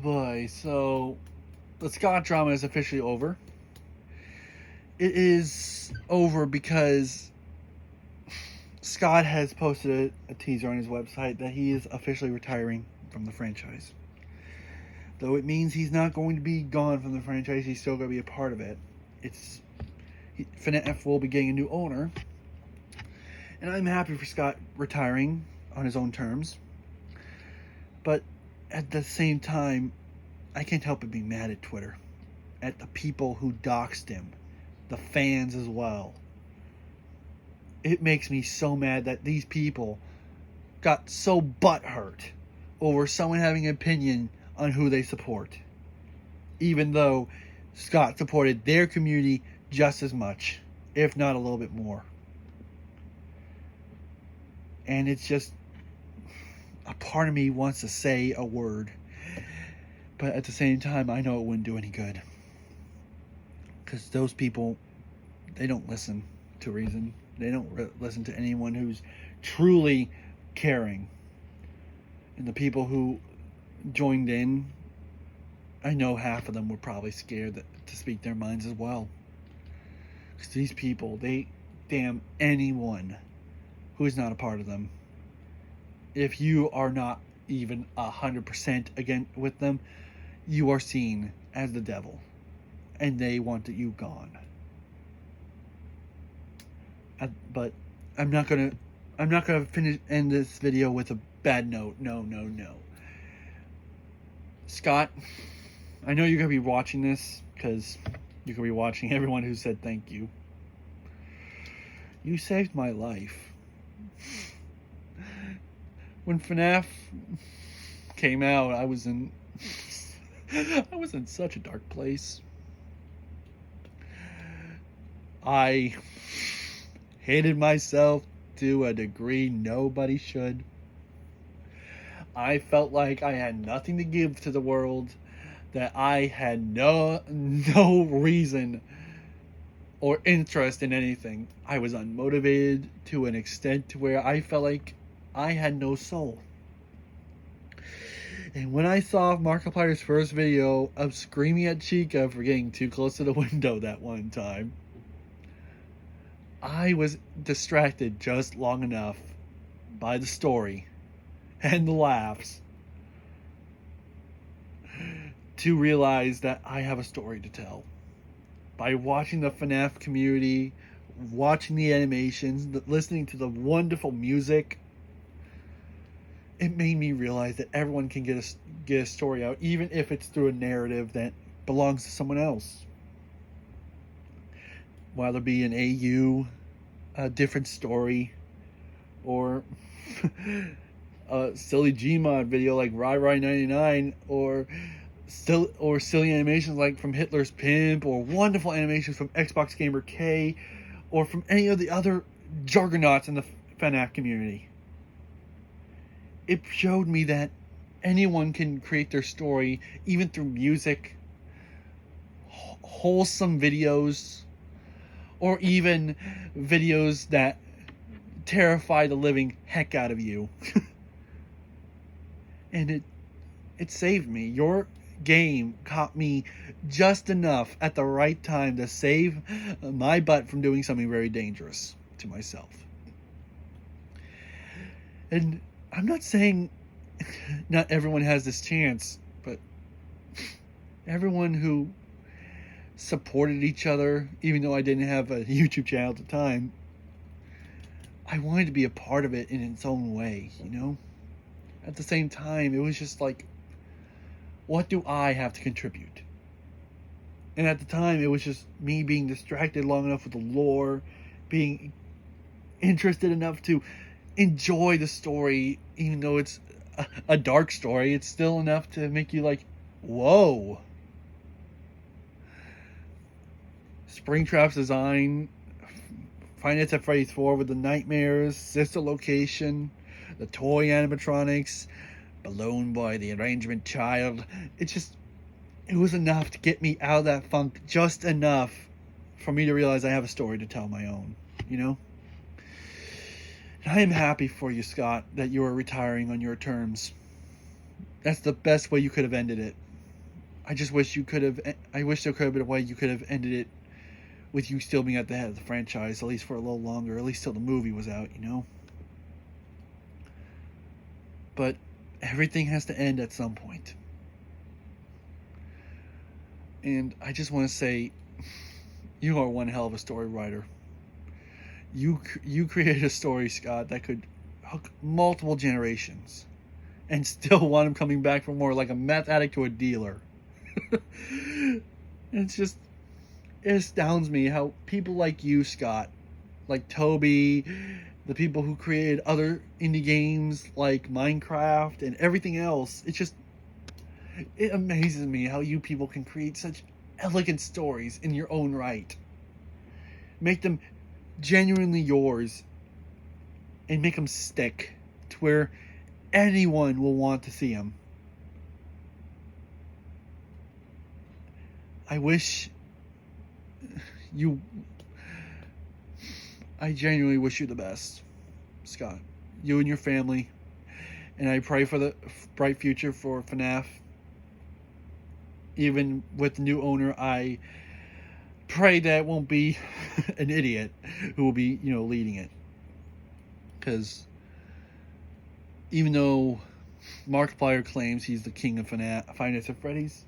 boy, so the Scott drama is officially over. It is over because Scott has posted a teaser on his website that he is officially retiring from the franchise. Though it means he's not going to be gone from the franchise, he's still going to be a part of it. FNAF will be getting a new owner, and I'm happy for Scott retiring on his own terms. But at the same time, I can't help but be mad at Twitter, at the people who doxed him, the fans as well. It makes me so mad that these people got so butthurt over someone having an opinion on who they support, even though Scott supported their community just as much, if not a little bit more. And it's just, a part of me wants to say a word, but at the same time, I know it wouldn't do any good. Because those people, they don't listen to reason. They don't listen to anyone who's truly caring. And the people who joined in, I know half of them were probably scared to speak their minds as well. Because these people, they damn anyone who is not a part of them. If you are not even 100% again with them, you are seen as the devil, and they want you gone. But I'm not gonna end this video with a bad note. No. Scott, I know you're gonna be watching this, because you're gonna be watching everyone who said thank you. You saved my life. When FNAF came out, I was in such a dark place. I hated myself to a degree nobody should. I felt like I had nothing to give to the world, that I had no reason or interest in anything. I was unmotivated to an extent to where I felt like I had no soul. And when I saw Markiplier's first video of screaming at Chica for getting too close to the window that one time, I was distracted just long enough by the story and the laughs to realize that I have a story to tell. By watching the FNAF community, watching the animations, listening to the wonderful music, it made me realize that everyone can get a story out, even if it's through a narrative that belongs to someone else. Whether it be an AU, a different story, or a silly Gmod video like Rai99, or silly animations like from Hitler's Pimp, or wonderful animations from Xbox Gamer K, or from any of the other juggernauts in the FNAF community. It showed me that anyone can create their story, even through music, wholesome videos, or even videos that terrify the living heck out of you. And it saved me. Your game caught me just enough at the right time to save my butt from doing something very dangerous to myself. And I'm not saying not everyone has this chance, but everyone who supported each other, even though I didn't have a YouTube channel at the time, I wanted to be a part of it in its own way, you know? At the same time, it was just like, what do I have to contribute? And at the time, it was just me being distracted long enough with the lore, being interested enough to enjoy the story, even though it's a dark story. It's still enough to make you like, whoa. Springtrap's design, Finance at Freddy's 4 with the nightmares, sister location, the toy animatronics, Balloon Boy, the arrangement child. It was enough to get me out of that funk, just enough for me to realize I have a story to tell my own, you know? And I am happy for you, Scott, that you are retiring on your terms. That's the best way you could have ended it. I just wish you could have. I wish there could have been a way you could have ended it with you still being at the head of the franchise, at least for a little longer, at least till the movie was out, you know? But everything has to end at some point. And I just want to say, you are one hell of a story writer. You created a story, Scott, that could hook multiple generations and still want him coming back for more, like a meth addict to a dealer. It's just, it astounds me how people like you, Scott, like Toby, the people who created other indie games like Minecraft and everything else, it amazes me how you people can create such elegant stories in your own right. Make them genuinely yours and make them stick to where anyone will want to see them. I genuinely wish you the best, Scott. You and your family. And I pray for the bright future for FNAF. Even with the new owner, I pray that it won't be an idiot who will be, leading it. Because even though Markiplier claims he's the king of FNAF, Five Nights at Freddy's,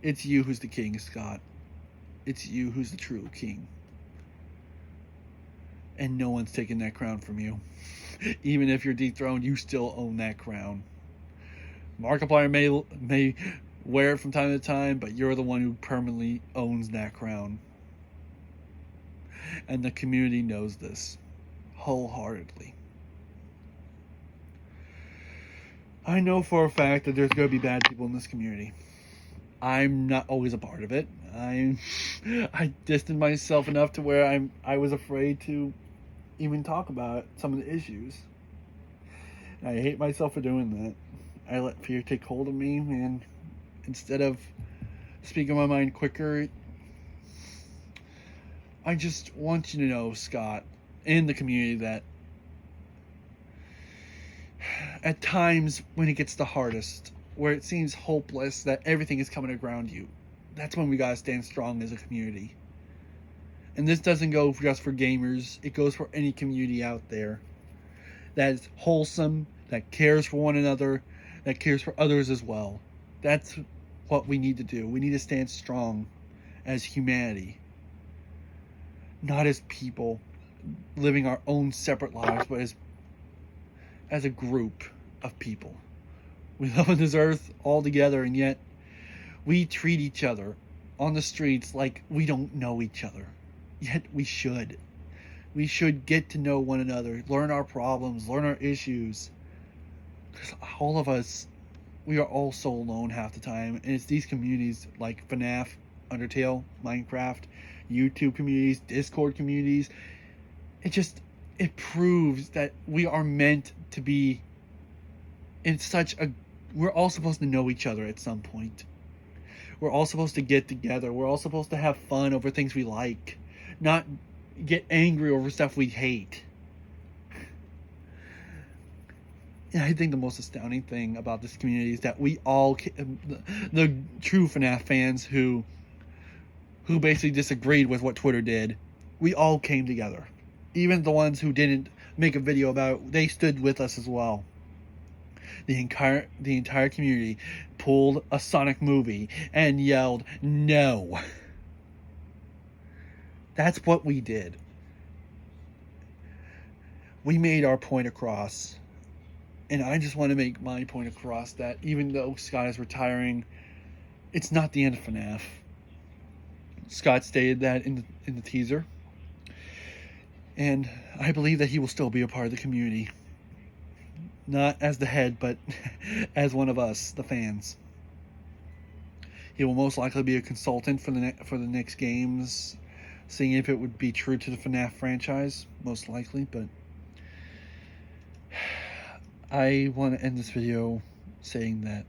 it's you who's the king, Scott. It's you who's the true king. And no one's taking that crown from you. Even if you're dethroned, you still own that crown. Markiplier may wear it from time to time, but you're the one who permanently owns that crown. And the community knows this wholeheartedly. I know for a fact that there's going to be bad people in this community. I'm not always a part of it. I distanced myself enough to where I was afraid to even talk about some of the issues. I hate myself for doing that. I let fear take hold of me, and instead of speaking my mind quicker, I just want you to know, Scott, in the community, that at times when it gets the hardest, where it seems hopeless that everything is coming around you, that's when we gotta stand strong as a community. And this doesn't go just for gamers, it goes for any community out there that is wholesome, that cares for one another, that cares for others as well. That's what we need to do. We need to stand strong as humanity, not as people living our own separate lives, but as a group of people. We live on this earth all together, and yet we treat each other on the streets like we don't know each other. Yet we should. We should get to know one another, learn our problems, learn our issues. Because all of us, we are all so alone half the time. And it's these communities like FNAF, Undertale, Minecraft, YouTube communities, Discord communities. It proves that we are meant to be in we're all supposed to know each other at some point. We're all supposed to get together. We're all supposed to have fun over things we like, not get angry over stuff we hate. And I think the most astounding thing about this community is that we all, the true FNAF fans who basically disagreed with what Twitter did, we all came together. Even the ones who didn't make a video about it, they stood with us as well. The entire community pulled a Sonic movie and yelled, "No!" That's what we did. We made our point across. And I just want to make my point across that even though Scott is retiring, it's not the end of FNAF. Scott stated that in the teaser. And I believe that he will still be a part of the community. Not as the head, but as one of us, the fans. He will most likely be a consultant for the next games, seeing if it would be true to the FNAF franchise, most likely. But I want to end this video saying that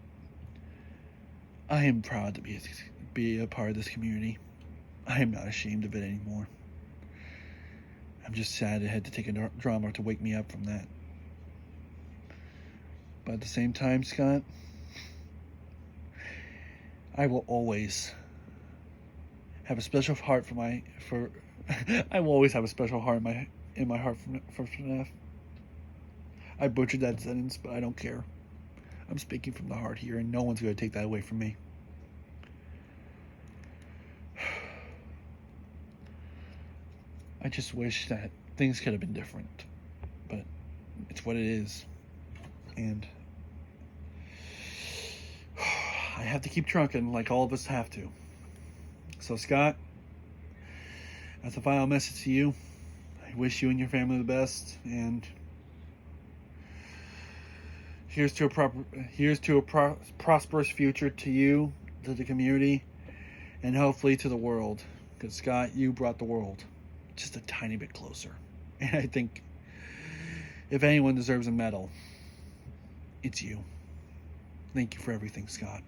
I am proud to be a part of this community. I am not ashamed of it anymore. I'm just sad it had to take a drama to wake me up from that. But at the same time, Scott, I will always have a special heart for I will always have a special heart in my heart for FNAF. I butchered that sentence, but I don't care. I'm speaking from the heart here, and no one's going to take that away from me. I just wish that things could have been different, but it's what it is. And I have to keep trucking like all of us have to. So, Scott, as a final message to you, I wish you and your family the best, and here's to a prosperous future to you, to the community, and hopefully to the world. Because, Scott, you brought the world just a tiny bit closer. And I think if anyone deserves a medal, it's you. Thank you for everything, Scott.